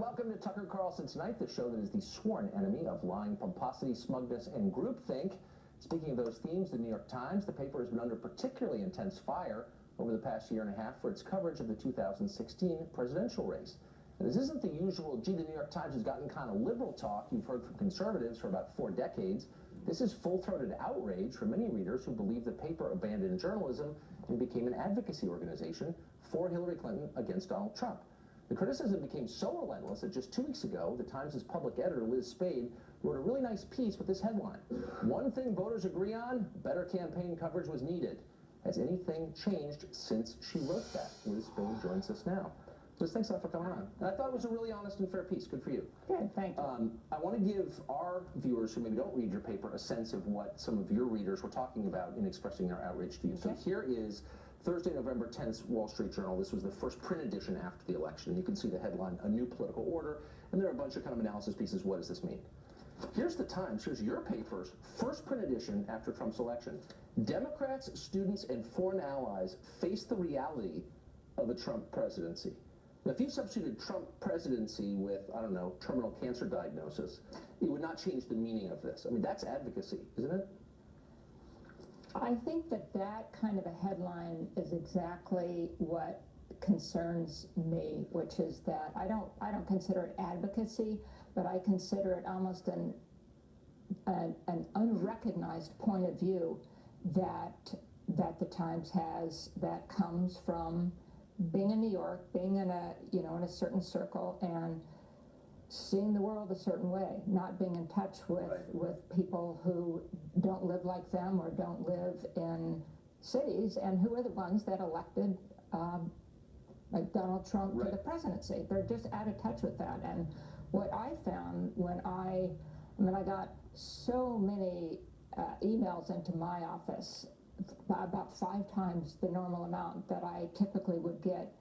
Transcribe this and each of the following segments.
welcome to Tucker Carlson Tonight, the show that is the sworn enemy of lying, pomposity, smugness, and groupthink. Speaking of those themes, the New York Times, the paper has been under particularly intense fire over the past year and a half for its coverage of the 2016 presidential race. And this isn't the usual, gee, the New York Times has gotten kind of liberal talk you've heard from conservatives for about 4 decades. This is full-throated outrage for many readers who believe the paper abandoned journalism and became an advocacy organization for Hillary Clinton against Donald Trump. The criticism became so relentless that just 2 weeks ago, the Times' public editor, Liz Spade, wrote a really nice piece with this headline. One thing voters agree on, better campaign coverage was needed. Has anything changed since she wrote that? Liz Spade joins us now. Liz, thanks a lot for coming on. And I thought it was a really honest and fair piece. Good for you. Good, thank you. I want to give our viewers who maybe don't read your paper a sense of what some of your readers were talking about in expressing their outrage to you. Okay. So here is Thursday, November 10th, Wall Street Journal. This was the first print edition after the election. You can see the headline, A New Political Order, and there are a bunch of kind of analysis pieces. What does this mean? Here's the Times. Here's your paper's first print edition after Trump's election. Democrats, students, and foreign allies face the reality of a Trump presidency. Now, if you substituted Trump presidency with, I don't know, terminal cancer diagnosis, it would not change the meaning of this. I mean, that's advocacy, isn't it? I think that that kind of a headline is exactly what concerns me, which is that I don't consider it advocacy, but I consider it almost an unrecognized point of view that the Times has, that comes from being in New York, being in a certain circle, and seeing the world a certain way, not being in touch with people who don't live like them or don't live in cities, and who are the ones that elected like Donald Trump to the presidency. They're just out of touch with that. And what I found when I got so many emails into my office, about 5 times the normal amount that I typically would get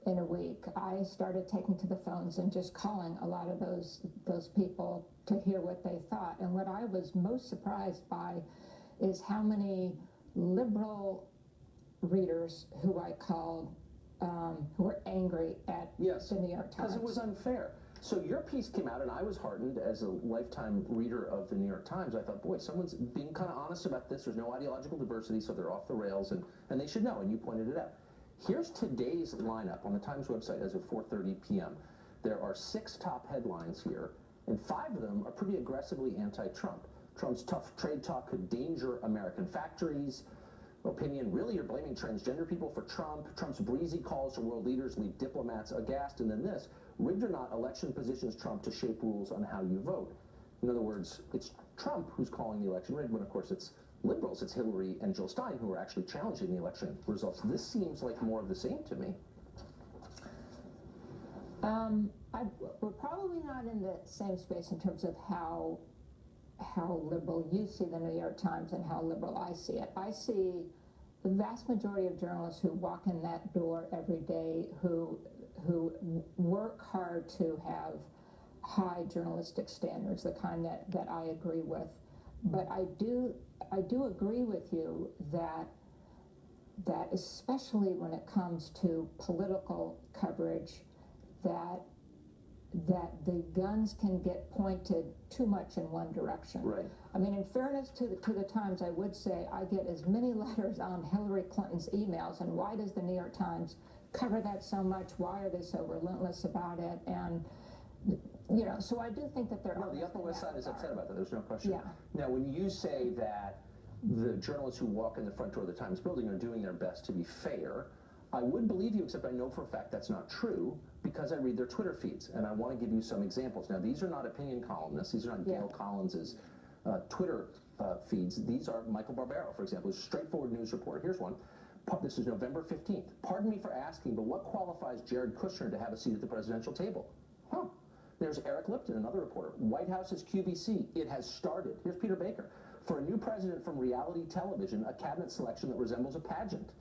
in a week. I started taking to the phones and just calling a lot of those people to hear what they thought. And what I was most surprised by is how many liberal readers who I called who were angry at the New York Times. Because it was unfair. So your piece came out, and I was heartened as a lifetime reader of the New York Times. I thought, boy, someone's being kind of honest about this. There's no ideological diversity, so they're off the rails, and they should know, and you pointed it out. Here's today's lineup on the Times website as of 4:30 p.m. There are 6 top headlines here, and 5 of them are pretty aggressively anti-Trump. Trump's tough trade talk could danger American factories. Opinion, really, you're blaming transgender people for Trump. Trump's breezy calls to world leaders leave diplomats aghast. And then this, rigged or not, election positions Trump to shape rules on how you vote. In other words, it's Trump who's calling the election rigged, when, of course, it's liberals, it's Hillary and Jill Stein who are actually challenging the election results. This seems like more of the same to me. We're probably not in the same space in terms of how liberal you see the New York Times and how liberal I see it. I see the vast majority of journalists who walk in that door every day, who work hard to have high journalistic standards, the kind that I agree with. But I do agree with you that especially when it comes to political coverage, that the guns can get pointed too much in one direction. Right. I mean, in fairness to the Times, I would say I get as many letters on Hillary Clinton's emails, and why does the New York Times cover that so much? Why are they so relentless about it? And so I do think that there are. The Upper West Side is upset about that. There's no question. Yeah. Now, when you say that the journalists who walk in the front door of the Times building are doing their best to be fair, I would believe you, except I know for a fact that's not true, because I read their Twitter feeds, and I want to give you some examples. Now, these are not opinion columnists. These are not Gail Collins's Twitter feeds. These are Michael Barbaro, for example, who's a straightforward news reporter. Here's one. This is November 15th. Pardon me for asking, but what qualifies Jared Kushner to have a seat at the presidential table? Huh. There's Eric Lipton, another reporter. White House's QVC. It has started. Here's Peter Baker. For a new president from reality television, a cabinet selection that resembles a pageant.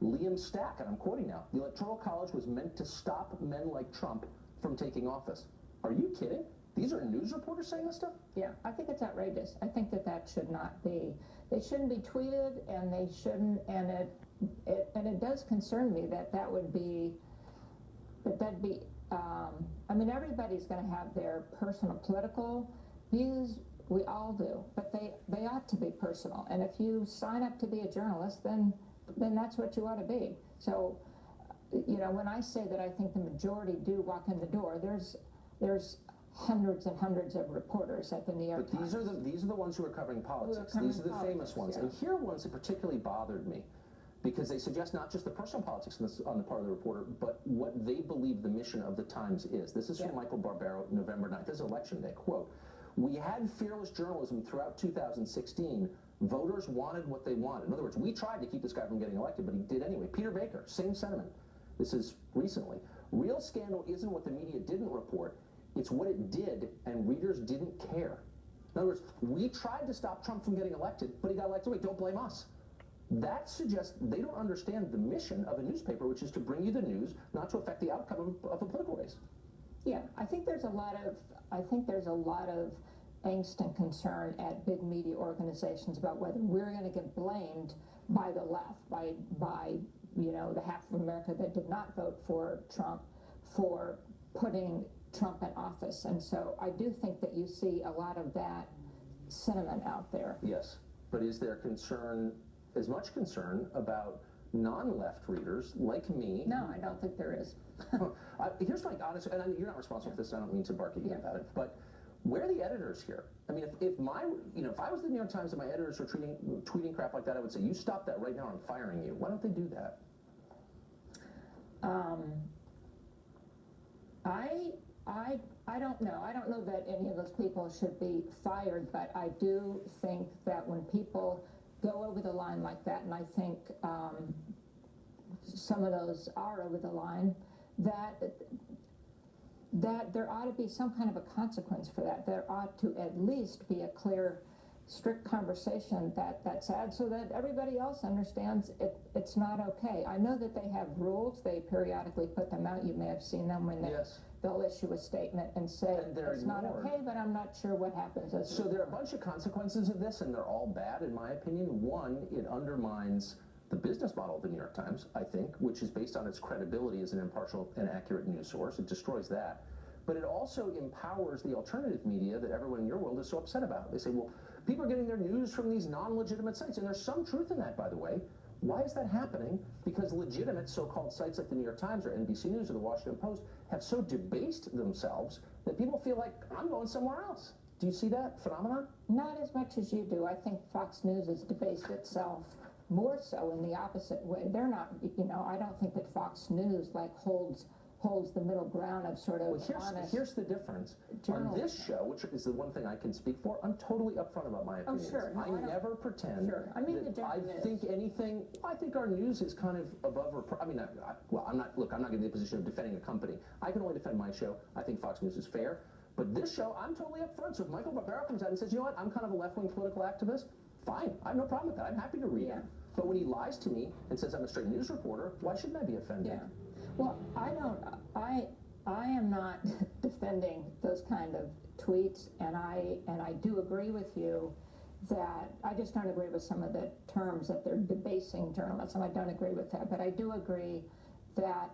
Liam Stack, and I'm quoting now, the Electoral College was meant to stop men like Trump from taking office. Are you kidding? These are news reporters saying this stuff? Yeah, I think it's outrageous. I think that should not be. They shouldn't be tweeted, and they shouldn't. And it does concern me that that'd be I mean, everybody's going to have their personal political views. We all do, but they ought to be personal. And if you sign up to be a journalist, then that's what you ought to be. So, you know, when I say that I think the majority do walk in the door, there's hundreds and hundreds of reporters at the New York Times. But these are the ones who are covering politics. These are the famous ones. Yeah. And here are ones that particularly bothered me, because they suggest not just the personal politics on the part of the reporter, but what they believe the mission of the Times is. This is from Michael Barbaro, November 9th. This is Election Day. Quote, "We had fearless journalism throughout 2016. Voters wanted what they wanted." In other words, we tried to keep this guy from getting elected, but he did anyway. Peter Baker, same sentiment. This is recently. "Real scandal isn't what the media didn't report. It's what it did, and readers didn't care." In other words, we tried to stop Trump from getting elected, but he got elected. Wait, don't blame us. That suggests they don't understand the mission of a newspaper, which is to bring you the news, not to affect the outcome of a political race. Yeah, I think there's a lot of angst and concern at big media organizations about whether we're going to get blamed by the left, by you know, the half of America that did not vote for Trump, for putting Trump in office. And so I do think that you see a lot of that sentiment out there. Yes, but is there concern, as much concern, about non-left readers like me? No, I don't think there is. Here's my honest, and you're not responsible for this, I don't mean to bark at you about it, but where are the editors here? I mean, if I was the New York Times and my editors were tweeting crap like that, I would say, you stop that right now, I'm firing you. Why don't they do that? I don't know. I don't know that any of those people should be fired, but I do think that when people go over the line like that, and I think some of those are over the line, that there ought to be some kind of a consequence for that. There ought to at least be a clear, strict conversation that's had so that everybody else understands it's not okay. I know that they have rules. They periodically put them out. You may have seen them when they'll issue a statement and say it's not okay, but I'm not sure what happens. So there are a bunch of consequences of this, and they're all bad, in my opinion. One, it undermines the business model of the New York Times, I think, which is based on its credibility as an impartial and accurate news source. It destroys that. But it also empowers the alternative media that everyone in your world is so upset about. They say, well, people are getting their news from these non-legitimate sites. And there's some truth in that, by the way. Why is that happening? Because legitimate so-called sites like the New York Times or NBC News or the Washington Post have so debased themselves that people feel like, I'm going somewhere else. Do you see that phenomenon? Not as much as you do. I think Fox News has debased itself more so in the opposite way. They're not, you know, I don't think that Fox News like holds the middle ground of sort of honest. Here's the difference. On this show, which is the one thing I can speak for, I'm totally upfront about my opinions. Oh, sure. No, I never pretend I mean, that I think anything. I think our news is kind of above or. I mean, I'm not going to be in the position of defending a company. I can only defend my show. I think Fox News is fair. But this show, I'm totally upfront. So if Michael Barbaro comes out and says, you know what, I'm kind of a left-wing political activist, fine. I have no problem with that. I'm happy to read it. But when he lies to me and says I'm a straight news reporter, why shouldn't I be offended? Yeah. Well, I am not defending those kind of tweets, and I do agree with you that I just don't agree with some of the terms that they're debasing journalism. I don't agree with that, but I do agree that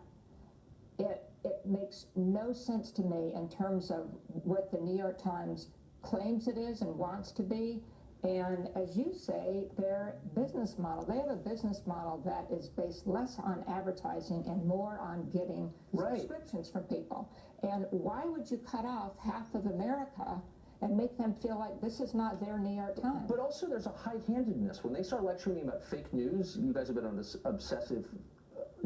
it makes no sense to me in terms of what the New York Times claims it is and wants to be. And as you say, their business model, they have a business model that is based less on advertising and more on getting subscriptions from people. And why would you cut off half of America and make them feel like this is not their New York Times? But also there's a high-handedness. When they start lecturing me about fake news, you guys have been on this obsessive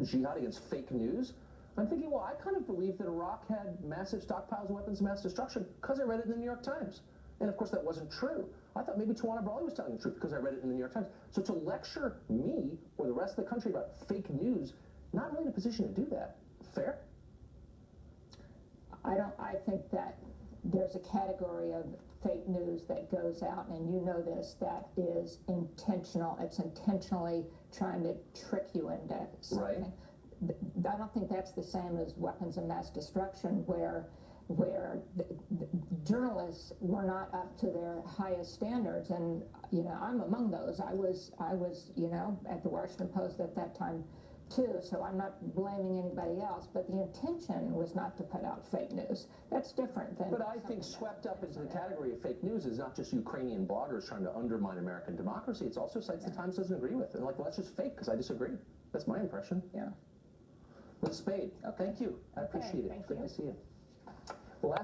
jihad against fake news, I'm thinking, well, I kind of believe that Iraq had massive stockpiles of weapons of mass destruction because I read it in the New York Times. And of course that wasn't true. I thought maybe Tawana Brawley was telling the truth because I read it in the New York Times. So to lecture me or the rest of the country about fake news, not really in a position to do that. Fair? I think that there's a category of fake news that goes out, and you know this, that is intentional. It's intentionally trying to trick you into something. Right. I don't think that's the same as weapons of mass destruction, where the journalists were not up to their highest standards, and you know, I'm among those. I was you know, at the Washington Post at that time too, so I'm not blaming anybody else, but the intention was not to put out fake news. That's different than... But I think swept up into the category of fake news is not just Ukrainian bloggers trying to undermine American democracy, it's also sites the Times doesn't agree with. And like, well, that's just fake because I disagree. That's my impression. Yeah. Liz Spade, thank you. I appreciate it. Thank Great you. to see you. Well,